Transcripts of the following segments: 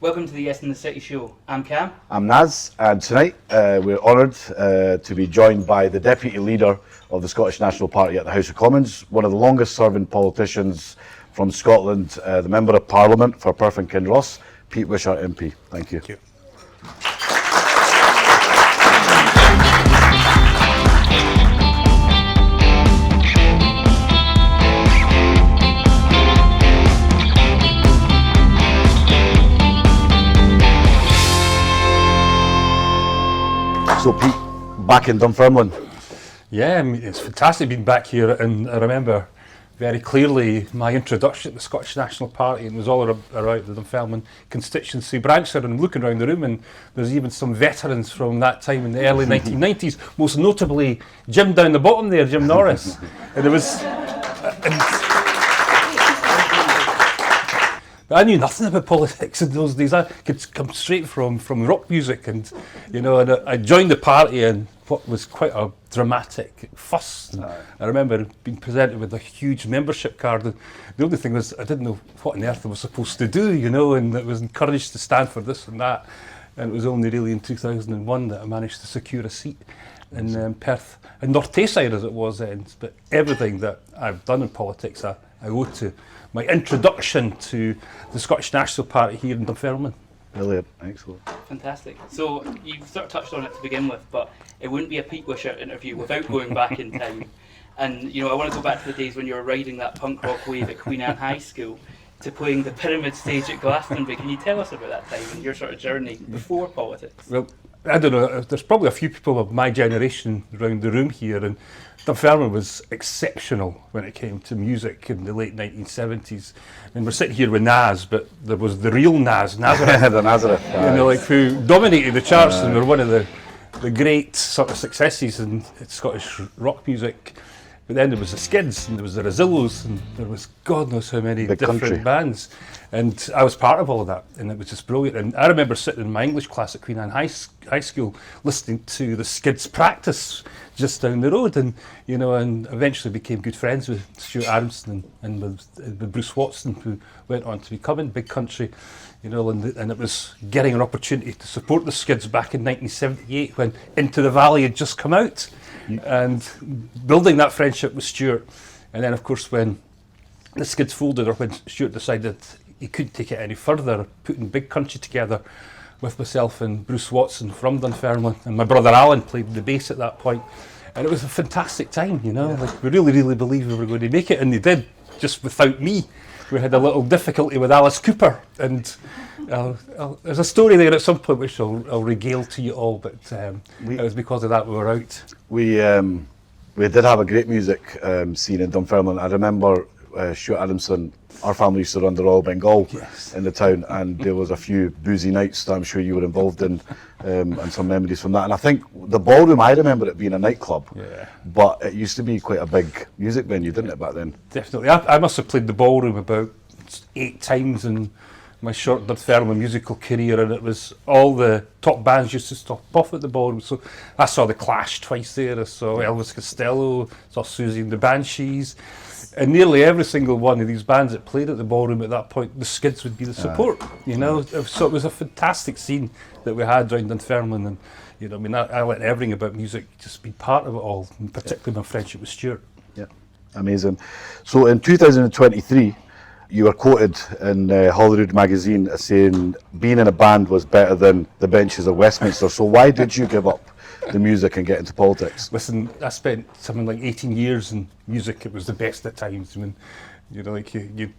Welcome to the Yes in the City show. I'm Cam. I'm Naz, and tonight we're honoured to be joined by the Deputy Leader of the Scottish National Party at the House of Commons, one of the longest serving politicians from Scotland, the Member of Parliament for Perth and Kinross, Pete Wishart MP. Thank you. Thank you. So Pete, back in Dunfermline. Yeah, I mean, it's fantastic being back here, and I remember very clearly my introduction to the Scottish National Party, and it was all around the Dunfermline constituency branch there, and I'm looking around the room and there's even some veterans from that time in the early 1990s, most notably Jim down the bottom there, Jim Norris. And it was... But I knew nothing about politics in those days. I could come straight from rock music, and and I joined the party in what was quite a dramatic fuss. And I remember being presented with a huge membership card, and the only thing was I didn't know what on earth I was supposed to do, and I was encouraged to stand for this and that. And it was only really in 2001 that I managed to secure a seat in Perth, and North Tayside as it was then. But everything that I've done in politics, I owe to my introduction to the Scottish National Party here in Dunfermline. Brilliant, excellent. Fantastic. So you sort of touched on it to begin with, but it wouldn't be a Pete Wishart interview without going back in time. And I want to go back to the days when you were riding that punk rock wave at Queen Anne High School to playing the Pyramid stage at Glastonbury. Can you tell us about that time and your sort of journey before politics? Well, I don't know, there's probably a few people of my generation around the room here, and Dunfermline was exceptional when it came to music in the late 1970s. And we're sitting here with Naz, but there was the real Nazareth. The Nazareth. Who dominated the charts and were one of the great sort of successes in Scottish rock music. But then there was the Skids, and there was the Rosillos, and there was God knows how many Big different Country. bands. And I was part of all of that, and it was just brilliant. And I remember sitting in my English class at Queen Anne High School listening to the Skids practice just down the road, and and eventually became good friends with Stuart Adamson and with Bruce Watson, who went on to become in Big Country. And it was getting an opportunity to support the Skids back in 1978 when Into the Valley had just come out, and building that friendship with Stuart. And then, of course, when the Skids folded, or when Stuart decided he couldn't take it any further, putting Big Country together with myself and Bruce Watson from Dunfermline, and my brother Alan played the bass at that point. And it was a fantastic time, Like, we really, really believed we were going to make it, and they did, just without me. We had a little difficulty with Alice Cooper, and there's a story there at some point which I'll regale to you all, but it was because of that we were out. We did have a great music scene in Dunfermline. I remember Stuart Adamson, our family used to run the Royal Bengal in the town, and there was a few boozy nights that I'm sure you were involved in, and some memories from that. And I think the ballroom, I remember it being a nightclub, but it used to be quite a big music venue, didn't it, back then? Definitely. I must have played the ballroom about 8 times in my short Dunfermline musical career, and it was all the top bands used to stop off at the ballroom. So I saw the Clash twice there, I saw Elvis Costello, saw Susie and the Banshees, and nearly every single one of these bands that played at the ballroom at that point, the Skids would be the support, So it was a fantastic scene that we had around Dunfermline, and I let everything about music just be part of it all, and particularly my friendship with Stuart. Yeah, amazing. So in 2023, you were quoted in Holyrood magazine as saying being in a band was better than the benches of Westminster. So why did you give up the music and get into politics? Listen, I spent something like 18 years in music. It was the best at times. When you'd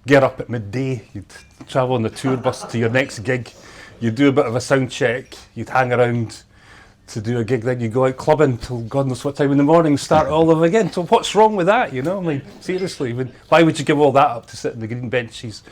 get up at midday, you'd travel on the tour bus to your next gig, you'd do a bit of a sound check, you'd hang around to do a gig, then you go out clubbing till God knows what time in the morning, start all over again. So what's wrong with that, seriously, why would you give all that up to sit in the green benches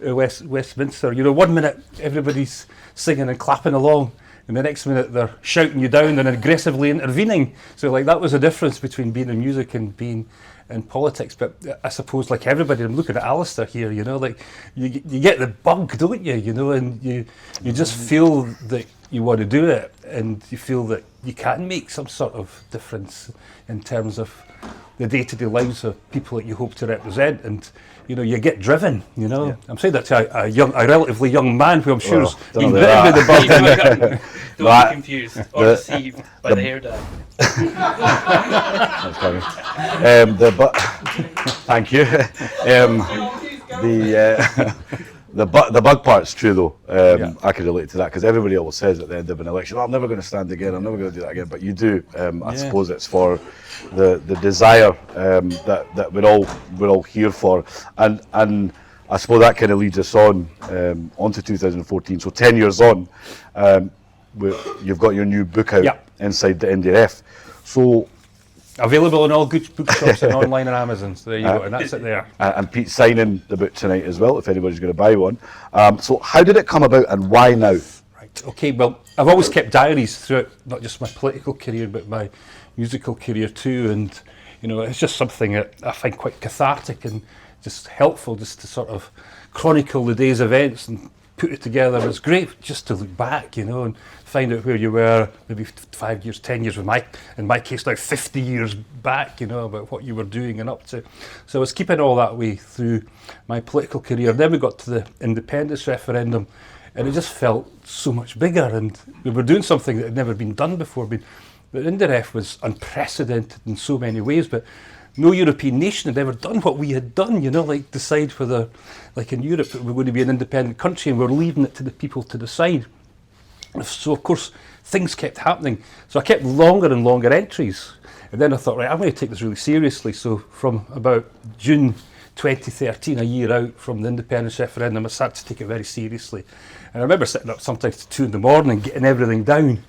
at Westminster? 1 minute everybody's singing and clapping along, and the next minute they're shouting you down and aggressively intervening. So that was the difference between being in music and being in politics. But I suppose, like everybody, I'm looking at Alistair here, you get the bug, don't you, and you just feel that you want to do it, and you feel that you can make some sort of difference in terms of the day-to-day lives of people that you hope to represent, and you know, you get driven, you know. Yeah. I'm saying that to a relatively young man who I'm sure has don't been know bitten by about the bug. Don't be confused or deceived by the hair dye. That's funny. Thank you. The bug part's true though. I can relate to that because everybody always says at the end of an election, "I'm never going to stand again. I'm never going to do that again." But you do. I suppose it's for the desire that we're all here for, and I suppose that kind of leads us on onto 2014. So 10 years on, you've got your new book out inside the IndyRef. So. Available in all good bookshops and online on Amazon. So there you go, and that's it there. And Pete's signing the book tonight as well, if anybody's going to buy one. So how did it come about and why now? Right, okay, well, I've always kept diaries throughout, not just my political career, but my musical career too. And, you know, it's just something that I find quite cathartic and just helpful just to sort of chronicle the day's events and put it together. It's great just to look back, you know, and find out where you were maybe 5 years, 10 years, in my case now 50 years back, you know, about what you were doing and up to. So I was keeping all that way through my political career. Then we got to the independence referendum and it just felt so much bigger, and we were doing something that had never been done before. The IndyRef was unprecedented in so many ways, but no European nation had ever done what we had done, you know, like decide whether, like in Europe, we're going to be an independent country and we're leaving it to the people to decide. So of course, things kept happening. So I kept longer and longer entries. And then I thought, right, I'm going to take this really seriously. So from about June 2013, a year out from the independence referendum, I started to take it very seriously. And I remember sitting up sometimes to 2 a.m, getting everything down.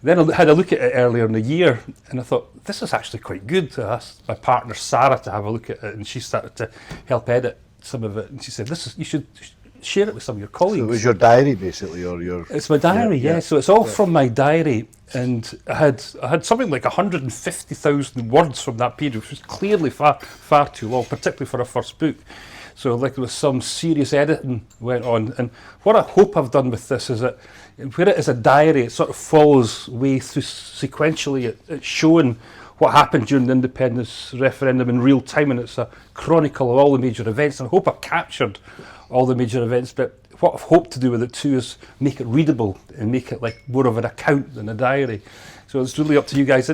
Then I had a look at it earlier in the year, and I thought, this is actually quite good. I asked my partner Sarah to have a look at it, and she started to help edit some of it. And she said, you should share it with some of your colleagues. So it was your diary basically, or your... It's my diary, yeah. So it's all from my diary, and I had something like 150,000 words from that period, which was clearly far too long, particularly for a first book. So like there was some serious editing went on, and what I hope I've done with this is that where it is a diary, it sort of follows way through sequentially. It's showing what happened during the independence referendum in real time, and it's a chronicle of all the major events. And I hope I've captured all the major events, but what I've hoped to do with it too is make it readable and make it like more of an account than a diary. So it's really up to you guys.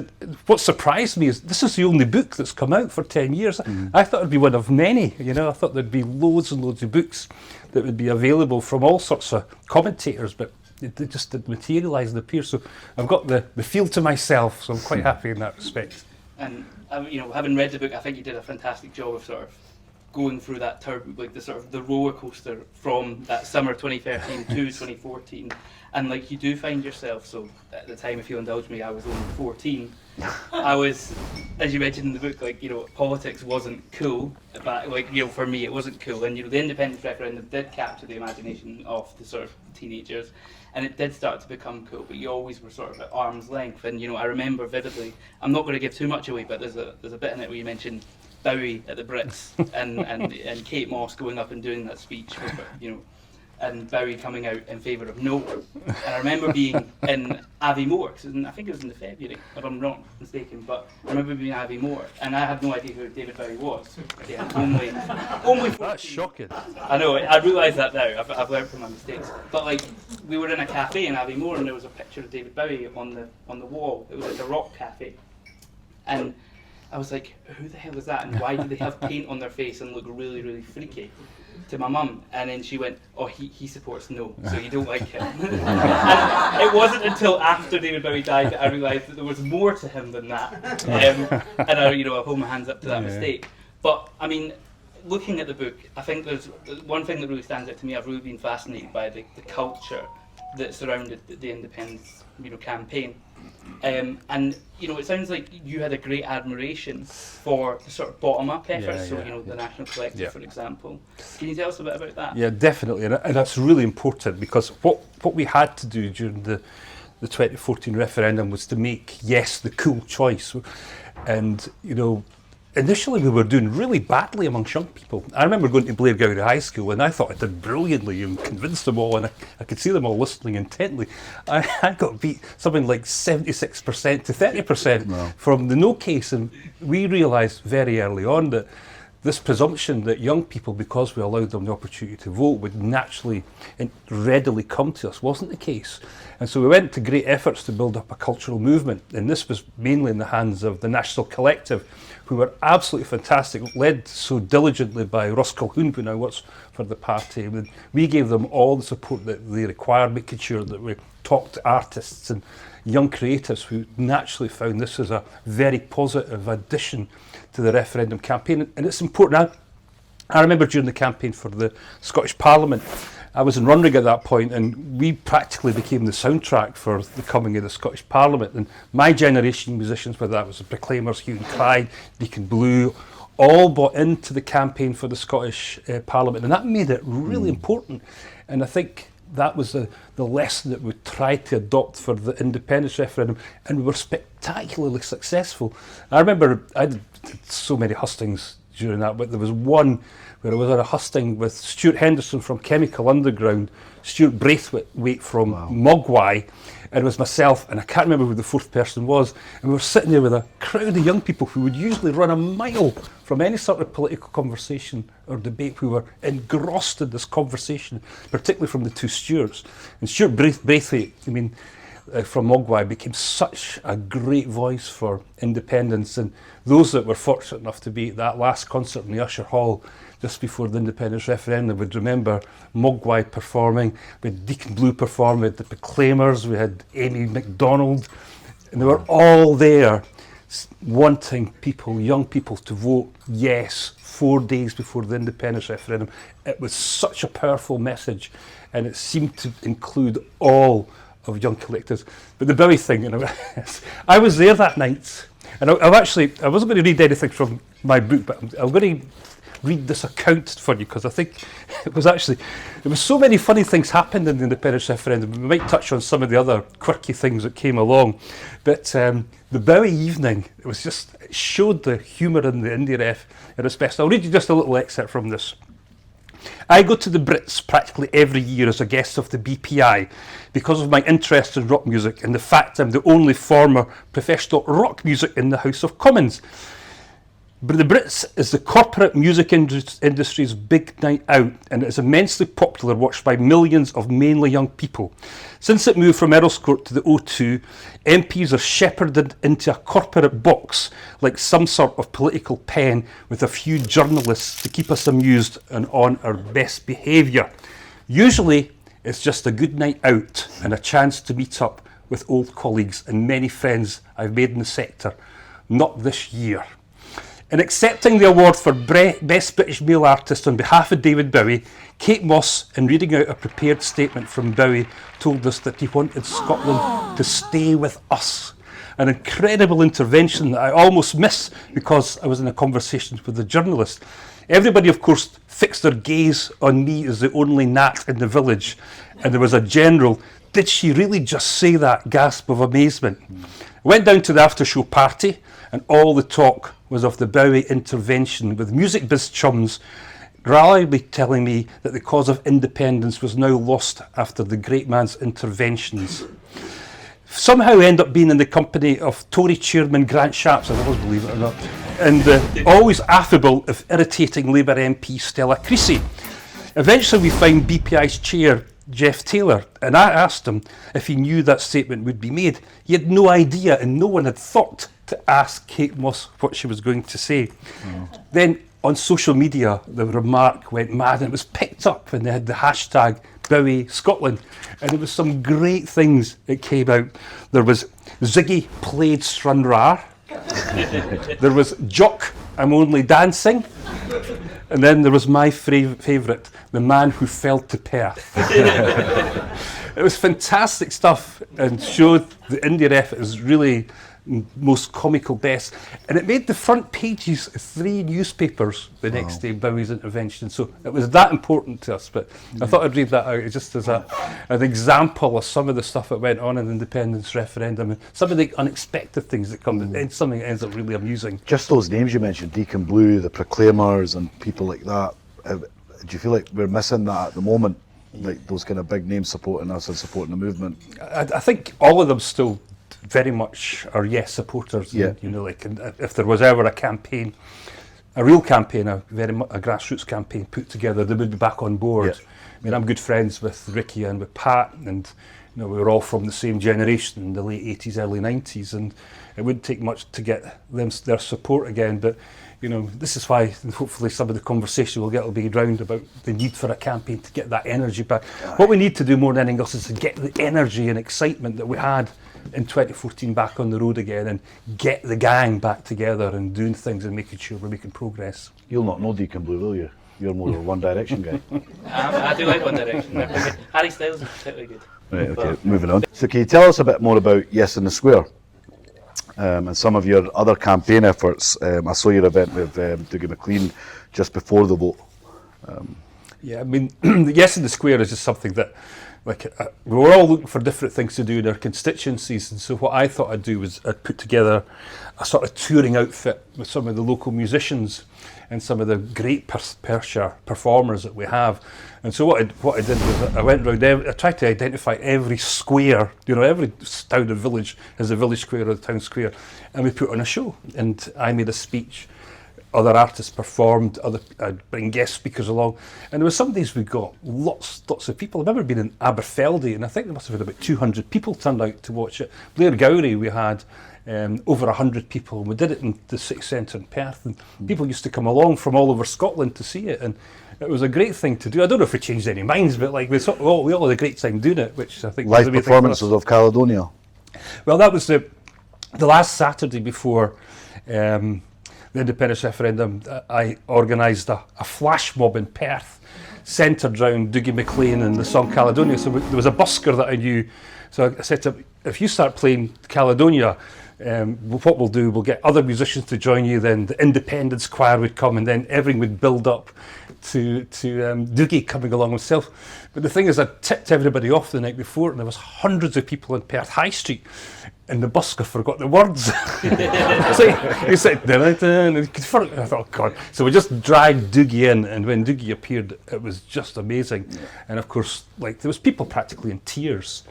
What surprised me is this is the only book that's come out for 10 years. I thought it'd be one of many, you know. I thought there'd be loads and loads of books that would be available from all sorts of commentators, but it just didn't materialise and appear. So I've got the field to myself, so I'm quite happy in that respect. And you know, having read the book, I think you did a fantastic job of sort of going through that like the sort of the roller coaster from that summer 2013 to 2014, and like you do find yourself. So at the time, if you indulge me, I was only 14. I was, as you mentioned in the book, like, you know, politics wasn't cool, but like, you know, for me it wasn't cool. And you know, the independence referendum did capture the imagination of the sort of teenagers, and it did start to become cool. But you always were sort of at arm's length. And you know, I remember vividly. I'm not going to give too much away, but there's a bit in it where you mentioned Bowie at the BRITs and Kate Moss going up and doing that speech, you know, and Bowie coming out in favour of no. And I remember being in Aviemore, I think it was in the February, if I'm not mistaken, but I remember being in Aviemore, and I had no idea who David Bowie was. Yeah, only 14. That's shocking. I know, I realise that now, I've learned from my mistakes. But like, we were in a cafe in Aviemore, and there was a picture of David Bowie on the wall. It was like a rock cafe. And I was like, who the hell is that, and why do they have paint on their face and look really, really freaky? To my mum, and then she went, oh, he supports no, so you don't like him. And it wasn't until after David Bowie died that I realised that there was more to him than that. And I hold my hands up to that mistake. But I mean, looking at the book, I think there's one thing that really stands out to me. I've really been fascinated by the culture that surrounded the independence, you know, campaign. And you know, it sounds like you had a great admiration for the sort of bottom-up efforts. You know, the National Collective, for example. Can you tell us a bit about that? Yeah, definitely, and that's really important, because what we had to do during the 2014 referendum was to make yes the cool choice, and you know, initially we were doing really badly amongst young people. I remember going to Blairgowrie High School and I thought I did brilliantly and convinced them all, and I could see them all listening intently. I got beat something like 76% to 30% from the no case, and we realised very early on that this presumption that young people, because we allowed them the opportunity to vote, would naturally and readily come to us wasn't the case. And so we went to great efforts to build up a cultural movement, and this was mainly in the hands of the National Collective, who were absolutely fantastic, led so diligently by Ross Calhoun, who now works for the party. And we gave them all the support that they required, making sure that we talked to artists and young creatives who naturally found this as a very positive addition to the referendum campaign. And it's important. I remember during the campaign for the Scottish Parliament, I was in Runrig at that point, and we practically became the soundtrack for the coming of the Scottish Parliament. And my generation musicians, whether that was the Proclaimers, Hue and Cry, Deacon Blue, all bought into the campaign for the Scottish Parliament, and that made it really important. And I think that was the lesson that we tried to adopt for the independence referendum, and we were spectacularly successful. I remember I did so many hustings during that, but there was one where I was at a husting with Stuart Henderson from Chemical Underground, Stuart Braithwaite from Mogwai, and it was myself, and I can't remember who the fourth person was, and we were sitting there with a crowd of young people who would usually run a mile from any sort of political conversation or debate, who were engrossed in this conversation, particularly from the two Stuarts. And Stuart Braithwaite, from Mogwai, became such a great voice for independence, and those that were fortunate enough to be at that last concert in the Usher Hall just before the independence referendum would remember Mogwai performing, we had Deacon Blue perform, we had the Proclaimers, we had Amy MacDonald, and they were all there wanting people, young people, to vote yes 4 days before the independence referendum. It was such a powerful message, and it seemed to include all of young collectives. But the Bowie thing, I was there that night, and I wasn't going to read anything from my book, but I'm going to read this account for you, because I think there was so many funny things happened in the independence referendum. We might touch on some of the other quirky things that came along, but the Bowie evening, it showed the humour in the IndyRef at its best. I'll read you just a little excerpt from this. I go to the BRITs practically every year as a guest of the BPI because of my interest in rock music and the fact I'm the only former professional rock music in the House of Commons. But the Brits is the corporate music industry's big night out, and it is immensely popular, watched by millions of mainly young people. Since it moved from Earlscourt to the O2, MPs are shepherded into a corporate box like some sort of political pen with a few journalists to keep us amused and on our best behaviour. Usually it's just a good night out and a chance to meet up with old colleagues and many friends I've made in the sector. Not this year. In accepting the award for Best British Male Artist on behalf of David Bowie, Kate Moss, in reading out a prepared statement from Bowie, told us that he wanted Scotland to stay with us. An incredible intervention that I almost missed because I was in a conversation with the journalist. Everybody, of course, fixed their gaze on me as the only Nat in the village, and there was a general, "Did she really just say that?" gasp of amazement. I went down to the after-show party, and all the talk was of the Bowie intervention, with music biz chums rallyingly telling me that the cause of independence was now lost after the great man's interventions. Somehow end up being in the company of Tory chairman Grant Shapps, I always believe it or not, and the always affable, if irritating, Labour MP Stella Creasy. Eventually we find BPI's chair, Jeff Taylor, and I asked him if he knew that statement would be made. He had no idea, and no one had thought to ask Kate Moss what she was going to say. Then on social media, the remark went mad, and it was picked up, and they had the hashtag Bowie Scotland, and there was some great things that came out. There was Ziggy played Stranraer. There was Jock, I'm only dancing. And then there was my favourite, the man who fell to Perth. It was fantastic stuff, and showed the IndyRef is really most comical deaths. And it made the front pages of 3 newspapers the next day, Bowie's intervention. So it was that important to us. But I thought I'd read that out just as an example of some of the stuff that went on in the independence referendum and some of the unexpected things that come, and something that ends up really amusing. Just those names you mentioned, Deacon Blue, the Proclaimers and people like that, do you feel like we're missing that at the moment? Like those kind of big names supporting us and supporting the movement? I think all of them still very much are yes supporters. Yeah. And, you know, like, and if there was ever a campaign, a real campaign, a grassroots campaign put together, they would be back on board. Yeah. I mean, I'm good friends with Ricky and with Pat, and you know, we were all from the same generation in the late 80s, early 90s, and it wouldn't take much to get them their support again. But you know, this is why hopefully some of the conversation will be round about the need for a campaign to get that energy back. What we need to do more than anything else is to get the energy and excitement that we had in 2014 back on the road again, and get the gang back together and doing things and making sure we're making progress. You'll not know Deacon Blue, will you? You're more a One Direction guy. I do like One Direction. They're pretty good. Harry Styles is particularly good. Right, okay, moving on. So can you tell us a bit more about Yes in the Square? And some of your other campaign efforts. I saw your event with Dougie McLean just before the vote. Yeah, I mean, Yes in the Square is just something that, like, we were all looking for different things to do in our constituencies, and so what I thought I'd do was I'd put together a sort of touring outfit with some of the local musicians and some of the great Perthshire performers that we have. And so what I did was I went round, I tried to identify every square, you know, every town or village has a village square or a town square, and we put on a show. And I made a speech, other artists performed, I'd bring guest speakers along, and there were some days we got lots of people. I remember being in Aberfeldy, and I think there must have been about 200 people turned out to watch it. Blair Gowrie, we had over 100 people, and we did it in the city centre in Perth, and people used to come along from all over Scotland to see it, and it was a great thing to do. I don't know if we changed any minds, but like we all had a great time doing it, which I think was Live the main thing for performances us. of Caledonia. Well, that was the last Saturday before the independence referendum. I organised a flash mob in Perth, centred around Dougie McLean and the song Caledonia. So there was a busker that I knew. So I said to him, if you start playing Caledonia, what we'll do, we'll get other musicians to join you, then the independence choir would come, and then everything would build up to Dougie coming along himself. But the thing is, I tipped everybody off the night before, and there was hundreds of people in Perth High Street, and the busker forgot the words. So he said, and I thought, oh God. So we just dragged Dougie in, and when Dougie appeared, it was just amazing. Yeah. And of course, like, there was people practically in tears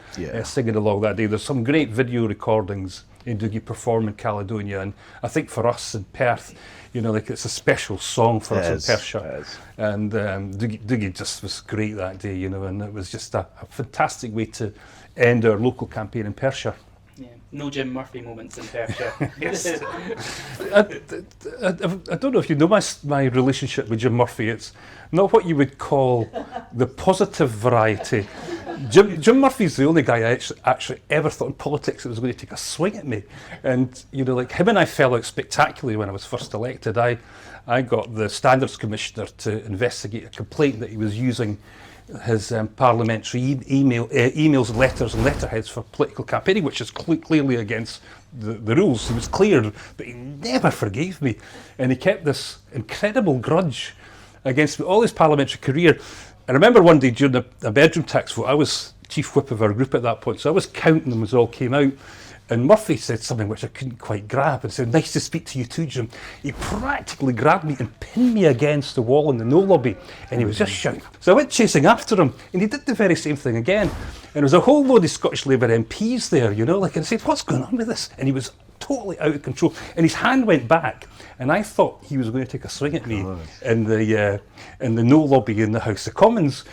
singing along that day. There's some great video recordings in Dougie performing Caledonia, and I think for us in Perth, you know, like, it's a special song for us in Perthshire. And Dougie just was great that day, you know, and it was just a fantastic way to end our local campaign in Perthshire. Yeah, no Jim Murphy moments in Perthshire. I don't know if you know my relationship with Jim Murphy. It's not what you would call the positive variety. Jim Murphy's the only guy I actually ever thought in politics that was going to take a swing at me. And, you know, like, him and I fell out spectacularly when I was first elected. I got the Standards Commissioner to investigate a complaint that he was using his parliamentary emails, letters and letterheads for political campaigning, which is clearly against the rules. He was cleared, but he never forgave me. And he kept this incredible grudge against me all his parliamentary career. I remember one day during a bedroom tax vote, I was chief whip of our group at that point, so I was counting them as all came out, and Murphy said something which I couldn't quite grab, and said, "Nice to speak to you too, Jim." He practically grabbed me and pinned me against the wall in the no lobby, and he was just shouting. So I went chasing after him, and he did the very same thing again. And there was a whole load of Scottish Labour MPs there, you know, like, and I said, "What's going on with this?" And he was totally out of control, and his hand went back, and I thought he was going to take a swing at me in the no lobby in the House of Commons.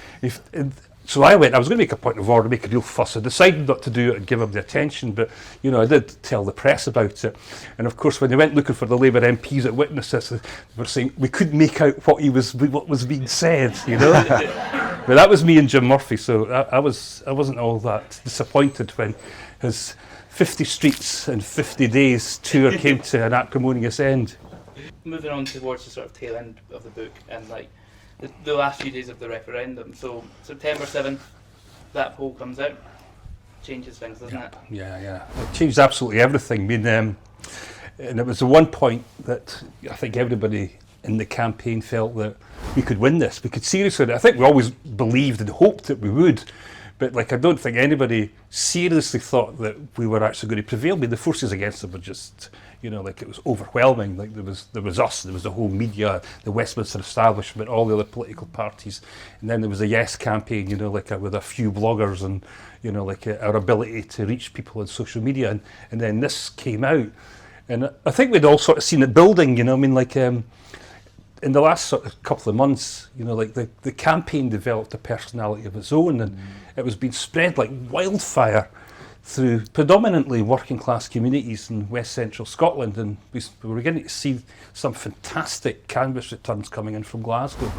So I was going to make a point of order, make a real fuss. I decided not to do it and give him the attention, but, you know, I did tell the press about it. And of course, when they went looking for the Labour MPs that witnessed this, they were saying we couldn't make out what was being said, you know. But that was me and Jim Murphy, so I wasn't all that disappointed when his 50 Streets in 50 Days tour came to an acrimonious end. Moving on towards the sort of tail end of the book, and like the last few days of the referendum. So September 7th, that poll comes out. changes things, doesn't it? Yeah. It changed absolutely everything. I mean, and it was the one point that I think everybody in the campaign felt that we could win this. We could seriously. I think we always believed and hoped that we would, but like I don't think anybody seriously thought that we were actually going to prevail. I mean, the forces against them were just, like it was overwhelming. Like there was us, there was the whole media, the Westminster establishment, all the other political parties, and then there was a Yes campaign, with a few bloggers and, our ability to reach people on social media, and then this came out, and I think we'd all sort of seen it building. In the last sort of couple of months, the campaign developed a personality of its own, and it was being spread like wildfire through predominantly working class communities in West Central Scotland, and we were beginning to see some fantastic canvas returns coming in from Glasgow.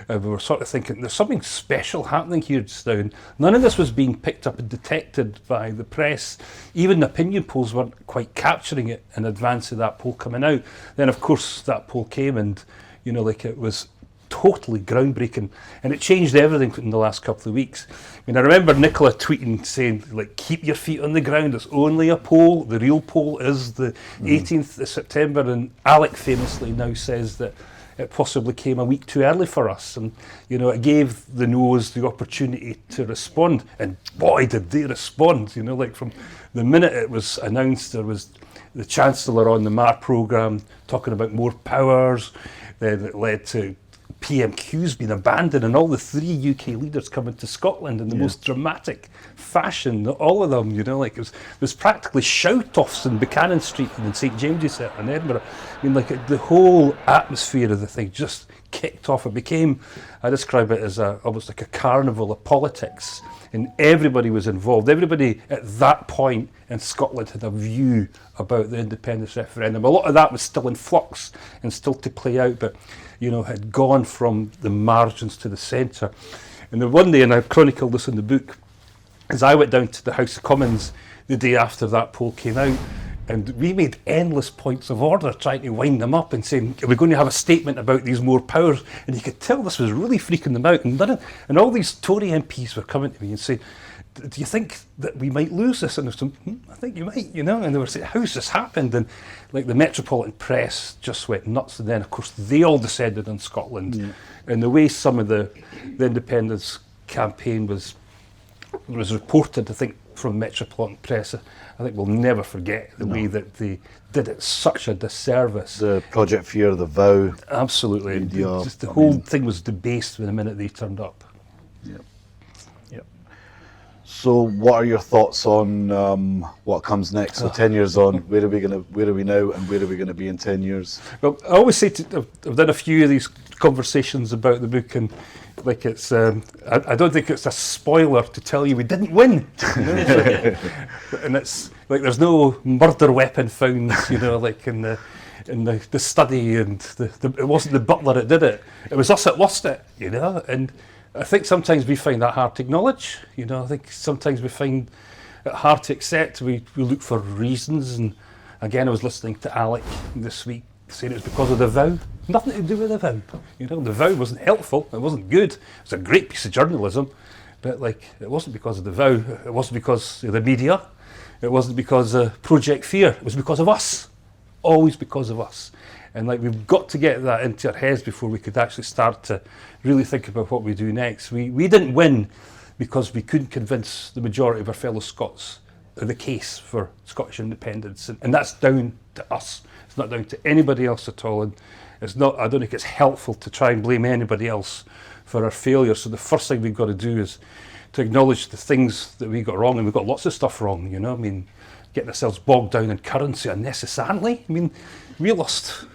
We were sort of thinking there's something special happening here just now, and none of this was being picked up and detected by the press. Even the opinion polls weren't quite capturing it in advance of that poll coming out. Then of course that poll came, and it was totally groundbreaking, and it changed everything in the last couple of weeks. I mean, I remember Nicola tweeting saying, keep your feet on the ground, it's only a poll, the real poll is the 18th of September, and Alec famously now says that it possibly came a week too early for us, and it gave the No's the opportunity to respond, and boy did they respond. From the minute it was announced, there was the Chancellor on the MAR programme talking about more powers. Then it led to PMQs being abandoned, and all the 3 UK leaders coming to Scotland in the most dramatic fashion. All of them, it was practically shout-offs in Buchanan Street and in St James's in Edinburgh. I mean, the whole atmosphere of the thing just kicked off. It became, I describe it as almost like a carnival of politics, and everybody was involved. Everybody at that point in Scotland had a view about the independence referendum. A lot of that was still in flux and still to play out, but had gone from the margins to the centre. And the one day, and I chronicled this in the book, is I went down to the House of Commons the day after that poll came out, and we made endless points of order trying to wind them up and saying, are we going to have a statement about these more powers? And you could tell this was really freaking them out. And all these Tory MPs were coming to me and saying, do you think that we might lose this? And I was saying, I think you might, And they were saying, how's this happened? And the Metropolitan Press just went nuts. And then, of course, they all descended on Scotland. Yeah. And the way some of the independence campaign was reported, I think, from Metropolitan Press, I think we'll never forget the way that they did it such a disservice. The Project Fear, the Vow. Absolutely. Just the whole thing was debased the minute they turned up. Yep. So what are your thoughts on what comes next? So 10 years on, where are we now, and where are we going to be in 10 years? Well, I always say, I've done a few of these conversations about the book, and it's, I don't think it's a spoiler to tell you we didn't win. And it's there's no murder weapon found, in the study, and it wasn't the butler that did it. It was us that lost it, and I think sometimes we find that hard to acknowledge. I think sometimes we find it hard to accept. We look for reasons, and again, I was listening to Alec this week saying it was because of the vow. Nothing to do with the vow. The vow wasn't helpful. It wasn't good. It was a great piece of journalism, but it wasn't because of the vow. It wasn't because of the media. It wasn't because of Project Fear. It was because of us. Always because of us. And we've got to get that into our heads before we could actually start to really think about what we do next. We didn't win because we couldn't convince the majority of our fellow Scots of the case for Scottish independence, and that's down to us. It's not down to anybody else at all, and it's not. I don't think it's helpful to try and blame anybody else for our failure. So the first thing we've got to do is to acknowledge the things that we got wrong, and we've got lots of stuff wrong. Getting ourselves bogged down in currency unnecessarily. We lost,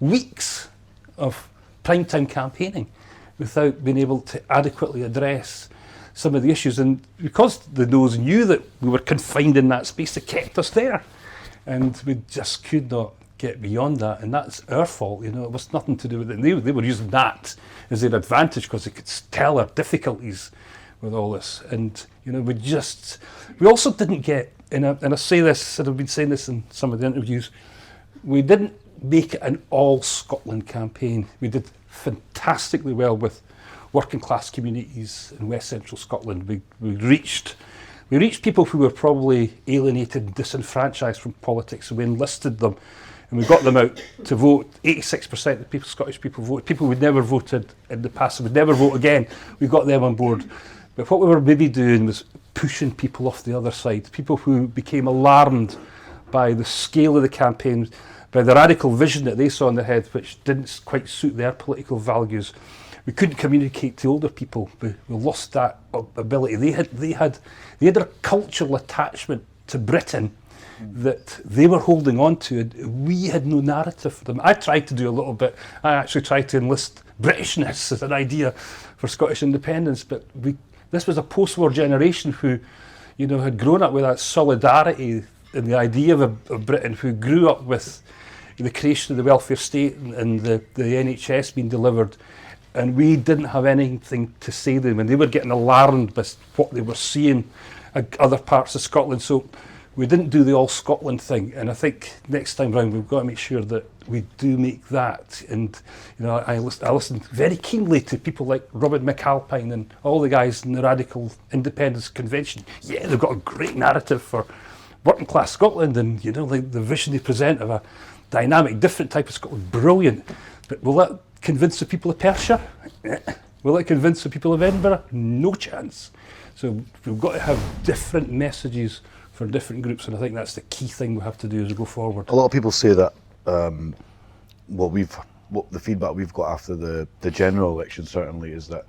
weeks of primetime campaigning without being able to adequately address some of the issues. And because the No's knew that we were confined in that space, they kept us there. And we just could not get beyond that. And that's our fault, It was nothing to do with it. And they were using that as their advantage because they could tell our difficulties with all this. And, we also didn't get, and I say this, and I've been saying this in some of the interviews, we didn't make it an all Scotland campaign. We did fantastically well with working class communities in West Central Scotland. We reached we reached people who were probably alienated and disenfranchised from politics, and we enlisted them, and we got them out to vote. 86% of people, Scottish people voted. People who'd never voted in the past and would never vote again, we got them on board. But what we were maybe doing was pushing people off the other side, people who became alarmed by the scale of the campaign, by the radical vision that they saw in their head, which didn't quite suit their political values. We couldn't communicate to older people. We lost that ability. They had a cultural attachment to Britain that they were holding on to, and we had no narrative for them. I tried to do a little bit. I actually tried to enlist Britishness as an idea for Scottish independence, but this was a post-war generation who, had grown up with that solidarity and the idea of Britain, who grew up with the creation of the welfare state and the NHS being delivered. And we didn't have anything to say to them, and they were getting alarmed by what they were seeing in other parts of Scotland. So we didn't do the all Scotland thing, and I think next time round we've got to make sure that we do make that. And I listened very keenly to people like Robin McAlpine and all the guys in the Radical Independence Convention. Yeah, they've got a great narrative for working class Scotland, and like the vision they present of a dynamic, different type of Scotland, brilliant. But will that convince the people of Perthshire? Will it convince the people of Edinburgh? No chance. So we've got to have different messages for different groups, and I think that's the key thing we have to do as we go forward. A lot of people say that the feedback we've got after the general election certainly is that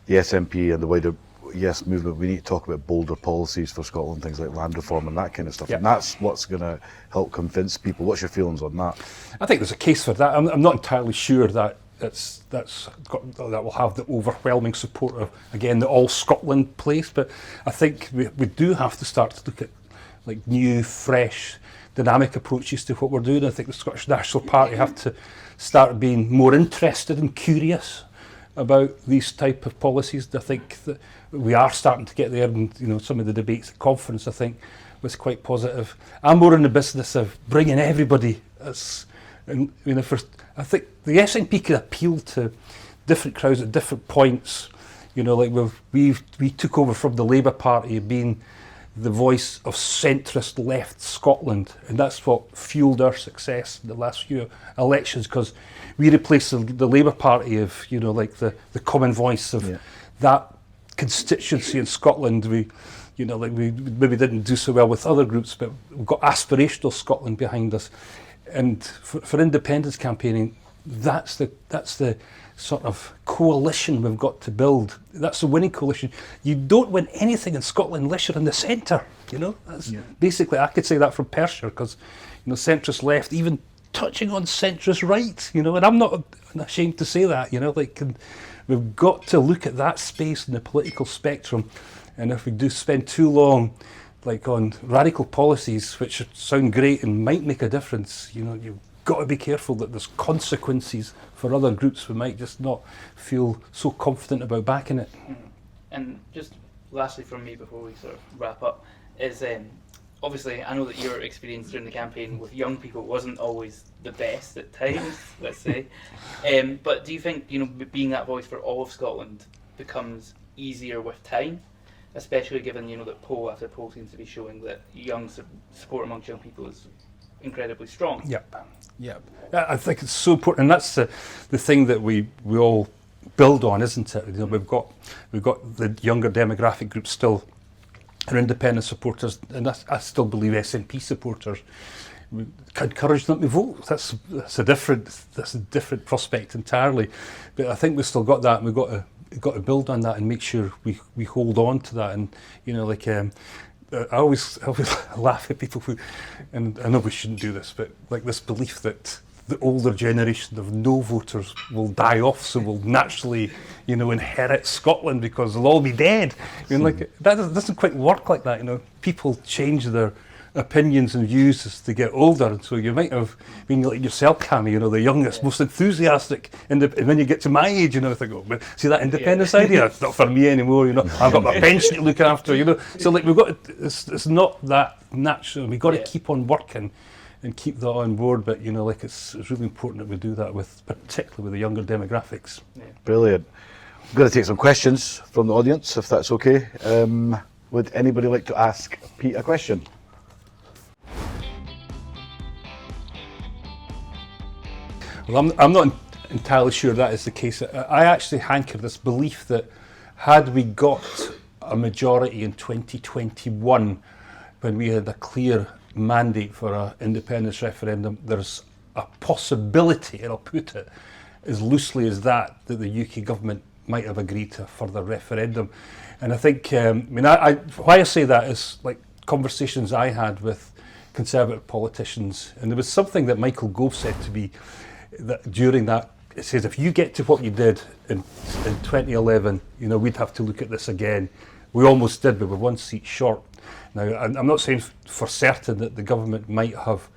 the SNP and the wider Yes movement, we need to talk about bolder policies for Scotland, things like land reform and that kind of stuff. Yeah. And that's what's going to help convince people. What's your feelings on that? I think there's a case for that. I'm not entirely sure that that will have the overwhelming support of, again, the all Scotland place, but I think we do have to start to look at like new, fresh, dynamic approaches to what we're doing. I think the Scottish National Party have to start being more interested and curious about these type of policies. I think that we are starting to get there, and some of the debates at conference I think was quite positive. I'm more in the business of bringing everybody. I think the SNP can appeal to different crowds at different points. Like we took over from the Labour Party being the voice of centrist left Scotland, and that's what fueled our success in the last few elections, because we replaced the Labour Party of like the common voice of that constituency in Scotland. We maybe didn't do so well with other groups, but we've got aspirational Scotland behind us. And for independence campaigning, that's the sort of coalition we've got to build. That's the winning coalition. You don't win anything in Scotland unless you're in the centre. Basically, I could say that from Perthshire, because centrist left, even touching on centrist right. And I'm not ashamed to say that. We've got to look at that space in the political spectrum, and if we do spend too long on radical policies which sound great and might make a difference, you've got to be careful that there's consequences for other groups who might just not feel so confident about backing it. And just lastly from me before we sort of wrap up is obviously I know that your experience during the campaign with young people wasn't always the best at times, let's say, but do you think being that voice for all of Scotland becomes easier with time? Especially given that poll after poll seems to be showing that young support amongst young people is incredibly strong. Yep. I think it's so important, and that's the thing that we all build on, isn't it? We've got the younger demographic groups still are independent supporters, and I still believe SNP supporters. We encourage them to vote. That's a different prospect entirely. But I think we've still got that, and we've got to build on that and make sure we hold on to that. And I always laugh at people who, and I know we shouldn't do this, but like this belief that the older generation of no voters will die off, so we'll naturally inherit Scotland because they'll all be dead. That doesn't quite work like that. People change their opinions and views as they get older, and so you might have been like yourself, Cammy, the youngest, most enthusiastic, and when you get to my age, I think, but see that independence idea, it's not for me anymore. I've got my pension to look after. So we've got it's not that natural. We've got to keep on working and keep that on board. But it's really important that we do that particularly with the younger demographics. Brilliant. I'm going to take some questions from the audience, if that's okay. Would anybody like to ask Pete a question? Well, I'm not entirely sure that is the case. I actually hanker this belief that had we got a majority in 2021, when we had a clear mandate for an independence referendum, there's a possibility, and I'll put it as loosely as that the UK government might have agreed to a further referendum. And I think, why I say that is like conversations I had with Conservative politicians, and there was something that Michael Gove said to me that during that. It says if you get to what you did in 2011, we'd have to look at this again. We almost did, but we're one seat short. Now, I'm not saying for certain that the government might have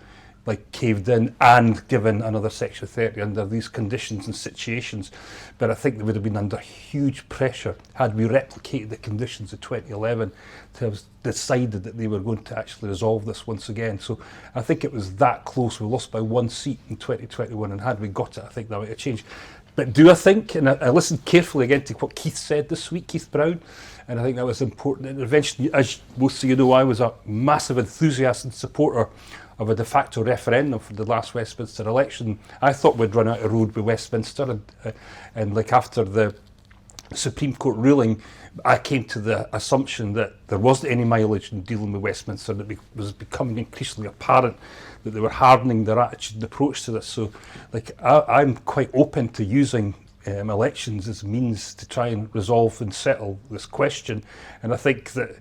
caved in and given another Section 30 under these conditions and situations, but I think they would have been under huge pressure had we replicated the conditions of 2011 to have decided that they were going to actually resolve this once again. So I think it was that close. We lost by one seat in 2021, and had we got it, I think that might have changed. But do I think, and I listened carefully again to what Keith said this week, Keith Brown, and I think that was an important intervention. As most of you know, I was a massive enthusiast and supporter of a de facto referendum for the last Westminster election. I thought we'd run out of road with Westminster, and after the Supreme Court ruling, I came to the assumption that there wasn't any mileage in dealing with Westminster, that it was becoming increasingly apparent that they were hardening their attitude and approach to this. So I'm quite open to using elections as a means to try and resolve and settle this question, and I think that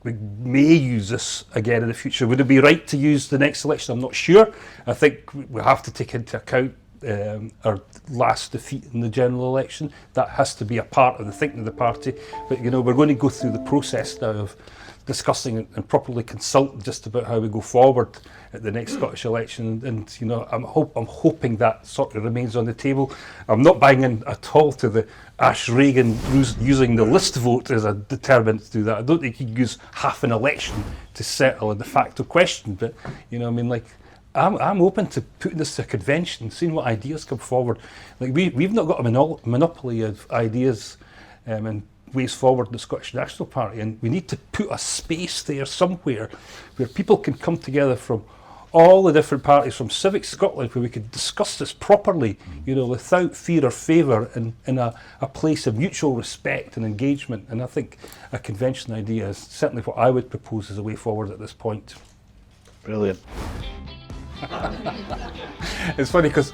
we may use this again in the future. Would it be right to use the next election? I'm not sure. I think we have to take into account our last defeat in the general election. That has to be a part of the thinking of the party, but we're going to go through the process now of discussing and properly consulting just about how we go forward at the next Scottish election, and I'm hoping that sort of remains on the table. I'm not buying in at all to the Ash Reagan using the list vote as a determinant to do that. I don't think you can use half an election to settle a de facto question, but I'm open to putting this to a convention, seeing what ideas come forward. We've not got a monopoly of ideas and ways forward in the Scottish National Party, and we need to put a space there somewhere where people can come together from all the different parties, from Civic Scotland, where we could discuss this properly, without fear or favour, and in a place of mutual respect and engagement. And I think a convention idea is certainly what I would propose as a way forward at this point. Brilliant. It's funny because,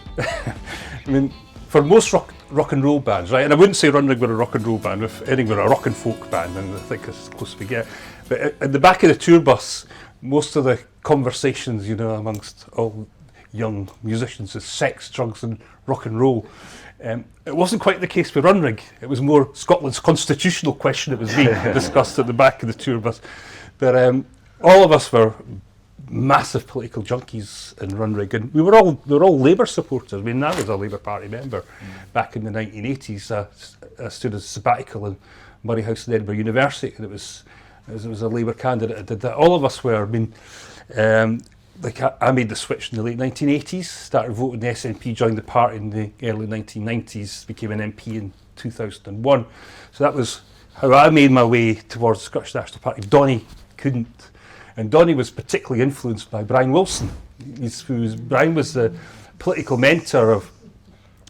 for most rock and roll bands, right, and I wouldn't say Runrig were a rock and roll band, if anything were a rock and folk band, and I think it's as close as we get. But at the back of the tour bus, most of the conversations, amongst all young musicians is sex, drugs and rock and roll. It wasn't quite the case with Runrig. It was more Scotland's constitutional question that was being discussed at the back of the tour bus. But all of us were massive political junkies in Runrig, and we were all Labour supporters. I was a Labour Party member back in the 1980s. I stood as sabbatical in Murray House in Edinburgh University, and it was a Labour candidate. I did that. All of us were. I made the switch in the late 1980s, started voting the SNP, joined the party in the early 1990s, became an MP in 2001. So that was how I made my way towards the Scottish National Party. Donnie couldn't. And Donnie was particularly influenced by Brian Wilson. Brian was the political mentor of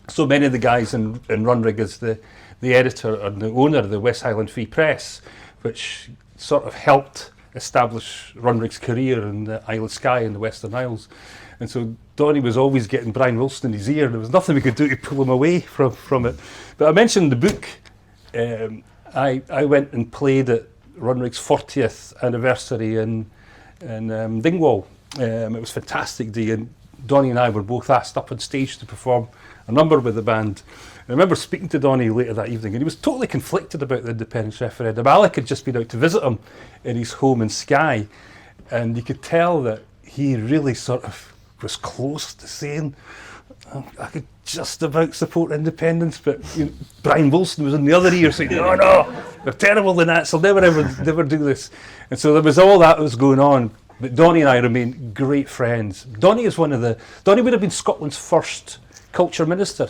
so many of the guys in Runrig, as the editor and the owner of the West Highland Free Press, which sort of helped establish Runrig's career in the Isle of Skye in the Western Isles. And so Donnie was always getting Brian Wilson in his ear, and there was nothing we could do to pull him away from it. But I mentioned the book. I went and played at Runrig's 40th anniversary in Dingwall. It was a fantastic day, and Donnie and I were both asked up on stage to perform a number with the band. I remember speaking to Donnie later that evening, and he was totally conflicted about the independence referendum. Alec had just been out to visit him in his home in Skye, and you could tell that he really sort of was close to saying, I could just about support independence, but Brian Wilson was in the other ear saying, no, they're terrible, the Nats, they'll never do this. And so there was all that was going on, but Donnie and I remain great friends. Donnie would have been Scotland's first culture minister,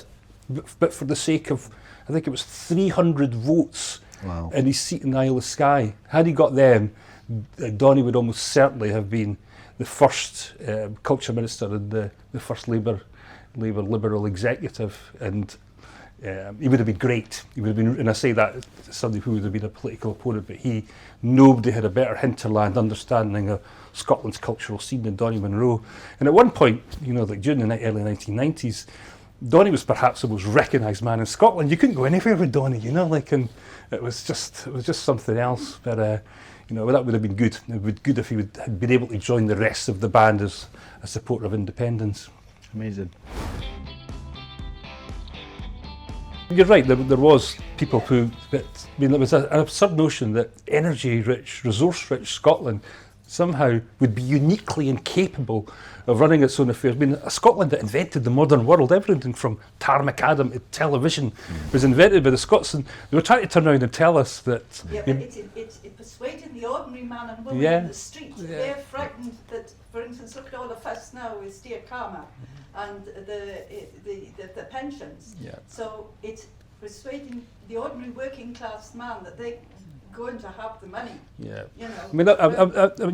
but for the sake of, I think it was 300 votes Wow. in his seat in the Isle of Skye. Had he got them, Donny would almost certainly have been the first culture minister and the first Labour Liberal executive, and he would have been great. He would have been, and I say that as somebody who would have been a political opponent, but nobody had a better hinterland understanding of Scotland's cultural scene than Donny Munro. And at one point, like during the early 1990s, Donny was perhaps the most recognised man in Scotland. You couldn't go anywhere with Donny, and it was just something else. But that would have been good. It would be good if he had been able to join the rest of the band as a supporter of independence. Amazing. You're right, there was people who, there was an absurd notion that energy-rich, resource-rich Scotland somehow would be uniquely incapable of running its own affairs. A Scotland that invented the modern world, everything from Tar Macadam to television was invented by the Scots, and they were trying to turn around and tell us that... Yeah, but it's persuading the ordinary man and woman in the street. Yeah. They're frightened that, for instance, look at all the fuss now with Steer Karma and the pensions. Yeah. So it's persuading the ordinary working class man that they're going to have the money. Yeah. I mean,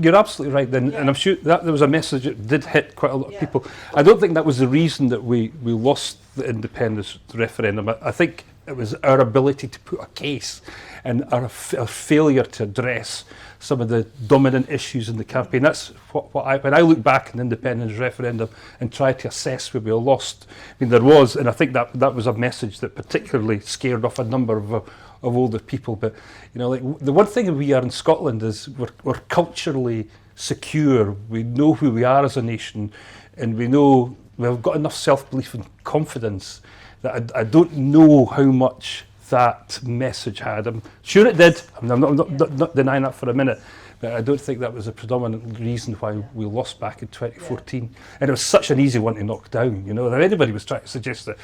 you're absolutely right then, and I'm sure that there was a message that did hit quite a lot of people. I don't think that was the reason that we lost the independence referendum. I think it was our ability to put a case and our failure to address some of the dominant issues in the campaign. That's when I look back on the independence referendum and try to assess where we lost. I mean, there was, and I think that was a message that particularly scared off a number of older people. But the one thing that we are in Scotland is we're culturally secure. We know who we are as a nation, and we know we've got enough self-belief and confidence that I don't know how much that message had. I'm sure it did. I'm not denying that for a minute, but I don't think that was a predominant reason why we lost back in 2014. And it was such an easy one to knock down. If anybody was trying to suggest that,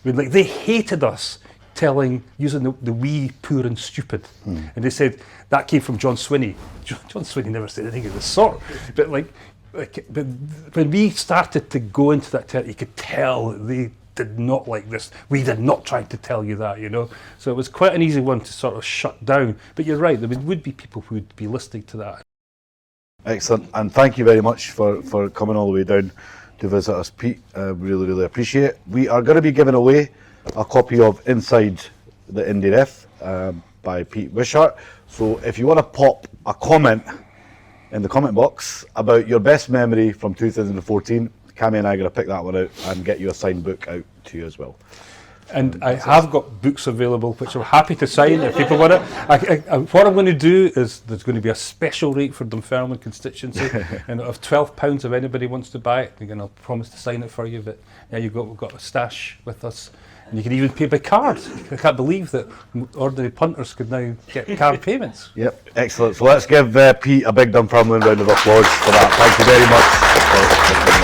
they hated us using the we, poor and stupid. And they said that came from John Swinney. John Swinney never said anything of the sort. But but when we started to go into that territory, you could tell that they did not like this. We did not try to tell you that, So it was quite an easy one to sort of shut down. But you're right, there would be people who would be listening to that. Excellent, and thank you very much for coming all the way down to visit us, Pete. Really, really appreciate it. We are going to be giving away a copy of Inside the IndyRef by Pete Wishart. So if you want to pop a comment in the comment box about your best memory from 2014, Cammy and I are going to pick that one out and get you a signed book out to you as well. And I have got books available which I'm happy to sign if people want it. What I'm going to do is there's going to be a special rate for Dunfermline constituency, and of £12 if anybody wants to buy it, again I'll promise to sign it for you. But there you go, we've got a stash with us. And you can even pay by card. I can't believe that ordinary punters could now get card payments. Yep, excellent. So let's give Pete a big Dunfermline round of applause for that. Thank you very much.